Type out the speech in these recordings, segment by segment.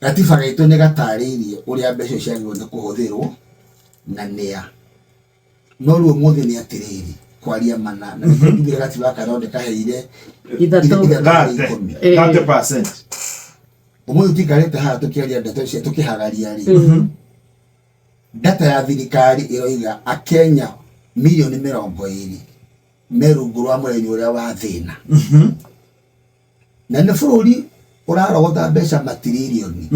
gatiba gaitũ nĩ gatarĩirie ũrĩa mbeca ciagĩrĩirwo nĩ kũhũthĩrwo na nĩa. No rĩu ũmũthĩ nĩ atĩrĩrĩ kwaria mana na nĩkĩo gatiba kathondeka heire 30%. Ũmũthĩ tũtikarĩte haha tũkĩaria ndeto cia tũkĩhagaria rĩ. Data ya thirikari ĩroiga akenya milioni 20 merungu rwa mũreni ũrĩa wa thĩna. Na nĩ bũrũri ũrarogota mbeca matiririoni.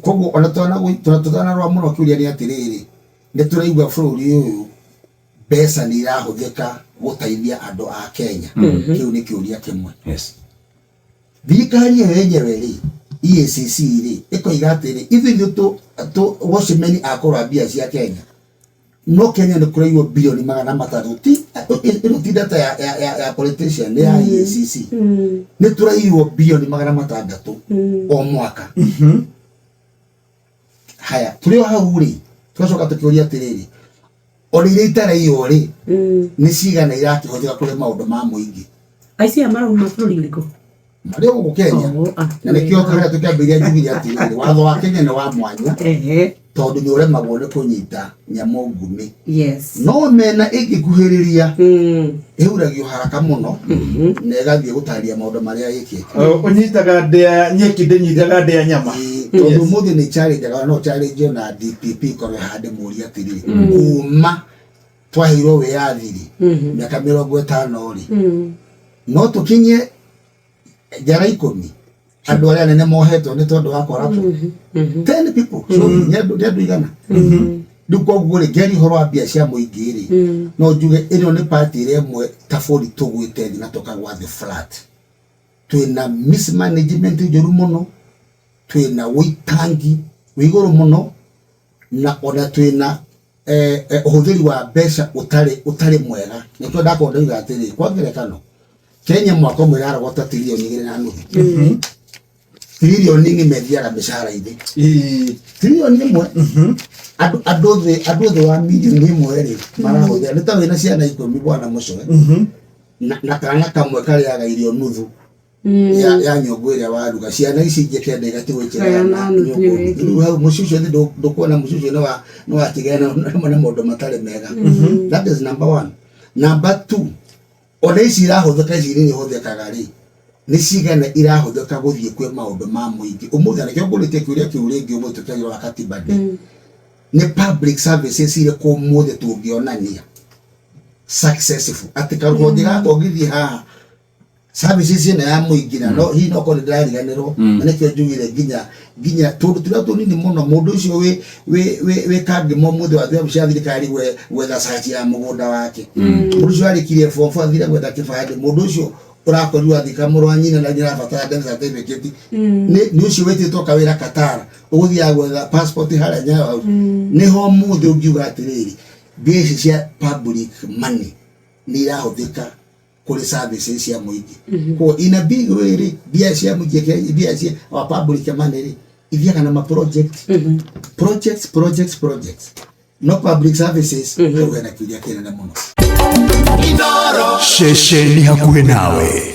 Koguo ona tũtanarũa mũno kĩũria nĩ atĩrĩrĩ, nĩ tũraigua bũrũri ũyũ mbeca nĩ irahũthĩka gũteithia andũ a Kenya. Kĩu nĩ kĩũria kĩmwe. Thirikari ĩyo yenyewe rĩ, EACC rĩ, ĩkoiga atĩrĩ ithuĩ watchmen a kũrũa mbia cia Kenya. No Kenya nĩ kũraigwo bilioni 300 ti data ya politician ya EACC. Nĩ tũraigwo bilioni 600 o mwaka. Haya tũrĩ hau rĩ, tũcoka tũkĩũria atĩrĩrĩ, ona iria itaraiywo rĩ, nĩ cigana irakĩhũthĩka kũrĩ maũndũ ma mũingĩ. Aici marauma bũrũri ũrĩkũ? Marĩ gũkũ Kenya. Na nĩkĩo tũkĩambĩrĩria njugire atĩrĩrĩ, watho wa Kenya nĩ wa mwanya. Tondũ nĩ ũremagwo nĩ kũnyita nyamũ ngume. No mena ĩngĩkuhĩrĩria ĩhuragio haraka mũno na ĩgathiĩ gũtarĩria maũndũ marĩa ĩkĩte. Ũnyitaga ndĩa nyeki ndĩnyitaga ndĩa nyama. Tondũ mũthĩ nĩ challenge no challenge na DPP korwo hande mũria atĩrĩrĩ, kuma twaheirwo wĩyathi rĩ mĩaka 50 rĩ, no tũkinye njara 10 andũ arĩa nene mohetwo nĩ tondũ wa corruption. 10 people so nĩ andũ igana. Rĩu koguo rĩ ngeri horo wa mbia cia mũingĩ rĩ, no njuge ĩno nĩ party ĩrĩa ĩmwe ta bũrũri tũgwĩte thĩ na tũkagwa thĩ flat. Twĩna mismanagement njũru mũno, twĩna wĩitangi wĩ igũrũ mũno, na ona twĩna ũhũthĩri wa mbeca ũtarĩ mwega. Nĩkĩo ndakorwo ndoiga atĩrĩ kwa ngerekano Kenya mwaka ũmwe ĩrarogota tiririoni 2.5. Tiririoni imethiaga mĩcara-inĩ. Tiririoni ĩmwe. Andũ thĩ wa milioni 1 rĩ marahũthĩra. Nĩ ta wĩna ciana 10 bwana mũcoe. Na kana kamwe karĩaga irio nuthu ya nyũngũ ĩrĩa waruga. Ciana ici ingĩkenda igatigwĩkĩra na nyũngũ. Rĩu hau mũciĩ ũcio ndũkuona mũciĩ ũcio nĩ watigana na maũndũ matarĩ mega. That is number 1. Number 2, ona ici irahũthĩka ici nĩ ihũthĩkaga rĩ, nĩ cigana irahũthĩka gũthiĩ kwĩ maũndũ ma mũingĩ. Ũmũthĩ nĩkĩo ngũrĩtie kĩũria kĩu rĩngĩ ũmũthĩ tũkĩaria wa katiba ndĩ. Nĩ public services irĩkũ ũmũthĩ tũngĩonania successful atĩ karũhonge gaka ũngĩthiĩ haha services ĩno ya mũingĩ na no hihi no korwo ndĩrariganĩrwo. Na nĩkĩo njugire nginya tũndũ tũrĩa tũnini mũno mũndũ ũcio wĩ kangĩma ũmũthĩ wathira cia thirikari gwetha search ya mũgũnda wake. Mũndũ ũcio arĩkirie form 4 athire gwetha kĩbandĩ. Mũndũ ũcio ũrakorirwo athika mũrũ wa nyina na nĩarabatara death certificate. Nĩ ũcio wĩtĩtwo kawĩra Qatar ũgũthiaga gwetha passport harĩa Nyayo. Nĩho mũthĩ ũngiuga atĩrĩrĩ mbeca cia public money nĩ irahũthĩka kuri services cia mũingĩ. Kwa ina big way bia cia mũingĩ bia cia wa public money ithiaga na ma projects. No public services kũgena kĩũria kĩnene mũno. Sheshe ni hakuhĩ nawe.